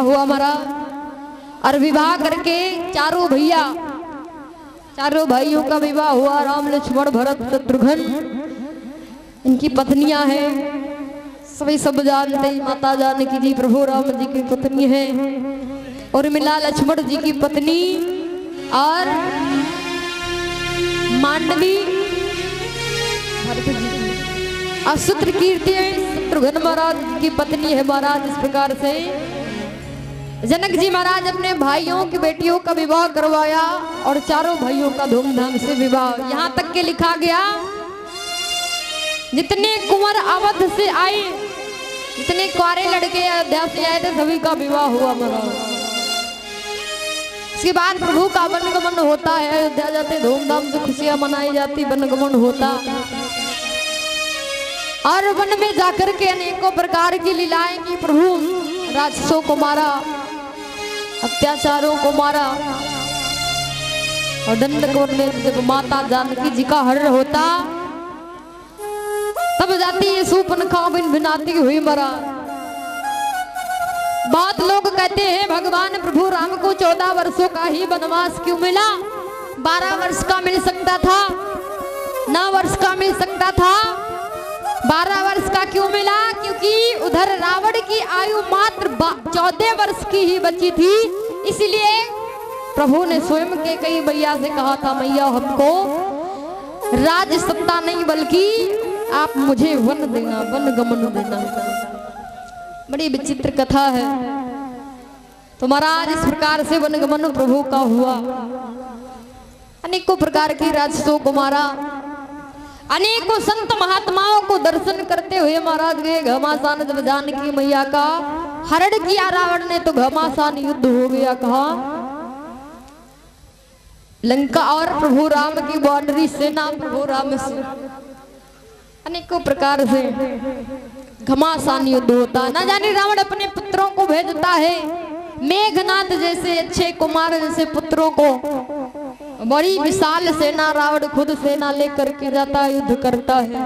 हुआ महाराज। और विवाह करके चारों भाइयों का विवाह हुआ। राम लक्ष्मण भरत शत्रुघ्न इनकी पत्नियां हैं, सभी सब जानते हैं। माता जानकी जी प्रभु राम जी की पत्नी है, और मिला लक्ष्मण जी की पत्नी, और मांडवी भरत जी की। और सूत्र कीर्ति शत्रुघ्न महाराज की पत्नी है महाराज। इस प्रकार से जनक जी महाराज अपने भाइयों की बेटियों का विवाह करवाया, और चारों भाइयों का धूमधाम से विवाह। यहाँ तक के लिखा गया जितने कुंवर अवध से आए, जितने कुंवारे लड़के अयोध्या से आए थे, सभी का विवाह हुआ महाराज। इसके बाद प्रभु का वनगमन होता है, अयोध्या जाते धूमधाम से खुशियां मनाई जाती, वनगमन होता। और वन में जाकर के अनेकों प्रकार की लीलाएं की प्रभु। राक्षसों को मारा, अत्याचारों को मारा, और दंडक में जब माता जानकी जी का हरण होता, तब जाती है सूर्पनखा भिनाती हुई मरा। बहुत लोग कहते हैं भगवान प्रभु राम को 14 वर्षों का ही वनवास क्यों मिला? 12 वर्ष का मिल सकता था, 9 वर्ष का मिल सकता था, 12 वर्ष का क्यों मिला? क्योंकि उधर रावण की आयु मात्र 14 वर्ष की ही बची थी। इसलिए प्रभु ने स्वयं के कई मैया से कहा था, मैया हमको राज सत्ता नहीं बल्कि आप मुझे वन देना, वन गमन देना। बड़ी विचित्र कथा है। तो महाराज इस प्रकार से वन गमन प्रभु का हुआ। अनेकों प्रकार की राक्षसों को मारा, अनेकों संत महात्माओं को दर्शन करते हुए महाराज गए घमासान। जब जानकी मैया का हरण किया रावण ने, तो घमासान युद्ध हो गया। कहा लंका और प्रभु राम की बाउंड्री सेना प्रभु राम से अनेकों प्रकार से घमासान युद्ध होता है। ना जाने रावण अपने पुत्रों को भेजता है, मेघनाथ जैसे अच्छे कुमार जैसे पुत्रों को, बड़ी विशाल सेना रावण खुद सेना लेकर के जाता है, युद्ध करता है।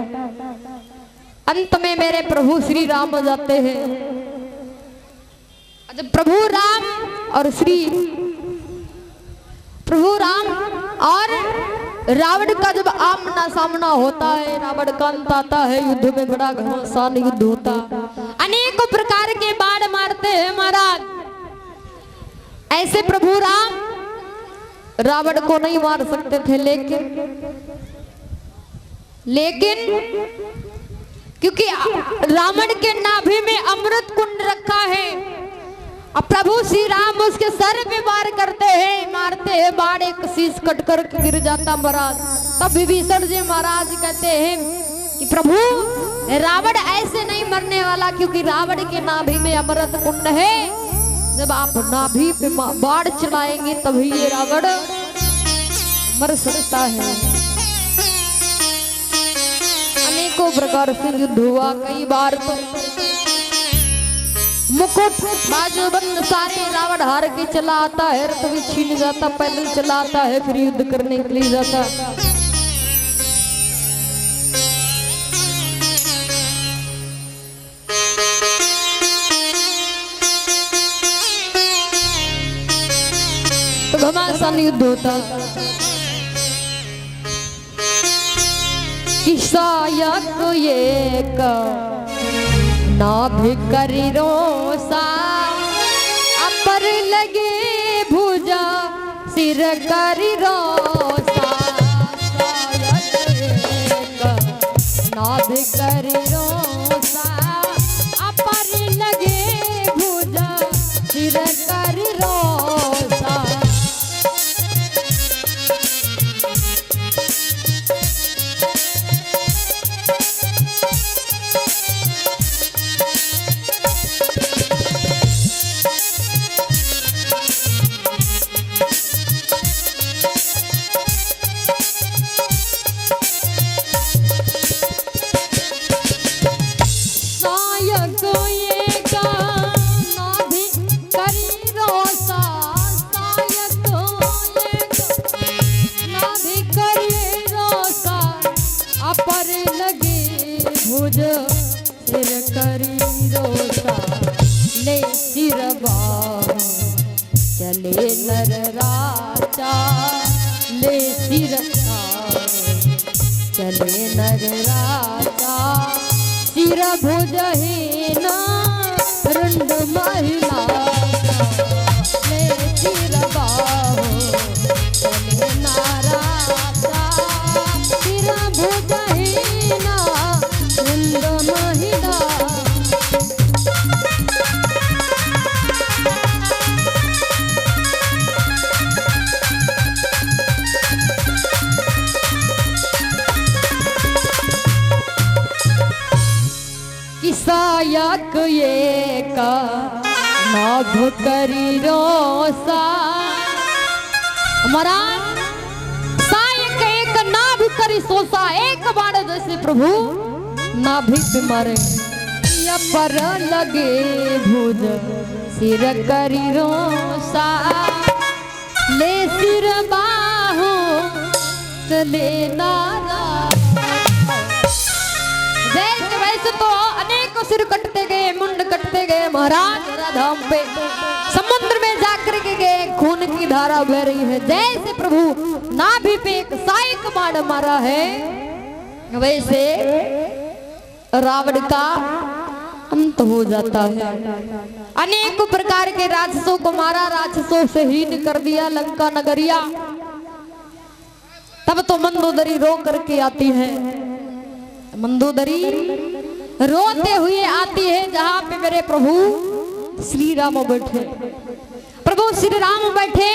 अंत में मेरे प्रभु श्री राम जाते हैं। जब प्रभु राम और रावण का जब आमना सामना होता है, रावण का अंत आता है, युद्ध में बड़ा घमासान युद्ध होता। अनेकों प्रकार के बाण मारते हैं महाराज। ऐसे प्रभु राम रावण को नहीं मार सकते थे, लेकिन क्योंकि रावण के नाभि में अमृत कुंड रखा है, अब प्रभु श्री राम उसके सर पे वार करते हैं, मारते हैं बाण, एक शीश कट कर गिर जाता महाराज। तब विभीषण जी महाराज कहते हैं कि प्रभु रावण ऐसे नहीं मरने वाला, क्योंकि रावण के नाभि में अमृत कुंड है। जब आप नाभि पे बाण चलाएंगे तभी ये रावण मर सकता है। अनेकों प्रकार से युद्ध हुआ। कई बार तो मुकुट बाजूबंद सारे रावण हार के चला आता है, रथ भी छीन जाता, पैदल चला आता है, फिर युद्ध करने के लिए जाता। तो घमासान युद्ध होता। किसायक ये का नाभि करी रोसा, अपर लगे भुजा सिर करी रोसा। नाभि करी रोसा, अपर लगे भुजा सिर करी रोसा। चले नर राजा ले सिर चले नर राजा सिर भुजहीन रुंड महिला ले सिर बाहो चले नाराजा सिर भुजहीन रुंड महिला सायक ये का नाभ करी रोसा हमारा सायक एक नाभ करी सोसा एक बार जैसे प्रभु नाभि पे मारे या पर लगे भुज सिर करी रोसा ले सिर बाहु चले नारा जैसे वैसे तो अनेकों सिर कटते गए मुंड कटते गए महाराज धाम पे समुद्र में जाकर के गए खून की धारा बह रही है जैसे प्रभु नाभि पे एक सायक बाण मारा है वैसे रावण का अंत हो जाता है। अनेकों प्रकार के राक्षसों को मारा राक्षसों से हीन कर दिया लंका नगरिया। तब तो मंदोदरी रो करके आती है मंदोदरी रोते हुए आती है जहां पे मेरे प्रभु श्री राम बैठे प्रभु श्री राम बैठे।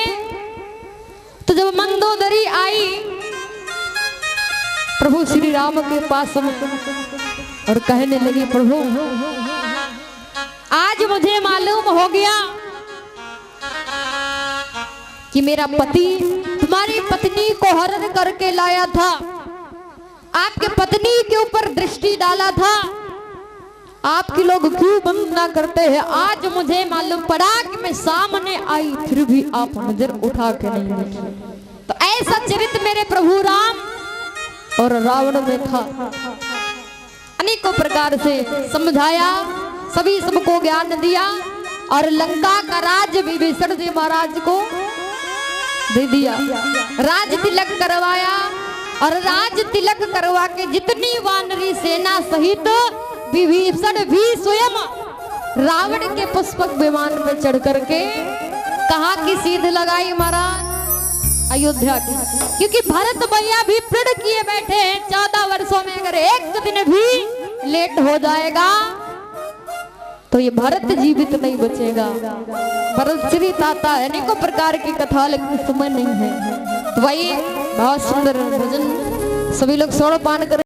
तो जब मंदोदरी आई प्रभु श्री राम के पास और कहने लगी प्रभु आज मुझे मालूम हो गया कि मेरा पति तुम्हारी पत्नी को हरण करके लाया था आपके पत्नी के ऊपर दृष्टि डाला था आपके लोग क्यों बंद ना करते हैं। आज मुझे मालूम पड़ा कि मैं सामने आई फिर भी आप नजर उठा के नहीं देखे। तो ऐसा चरित्र मेरे प्रभु राम और रावण में था। अनेकों प्रकार से समझाया सभी सबको ज्ञान दिया और लंका का राज विभीषण जी महाराज को दे दिया राज तिलक करवाया और राज तिलक करवा के जितनी वानरी सेना सहित विभीषण भी स्वयं रावण के पुष्पक विमान पे चढ़ करके कहा की सीध लगाई महाराज अयोध्या की क्योंकि भरत भैया भी प्रण किए बैठे हैं 14 वर्षों में अगर एक दिन भी लेट हो जाएगा तो ये भरत जीवित नहीं बचेगा। भरत चरित आता है अनेकों प्रकार की कथा लेकिन समय नहीं है। तो भाई बहुत सुंदर भजन सभी लोग सोड़ पान कर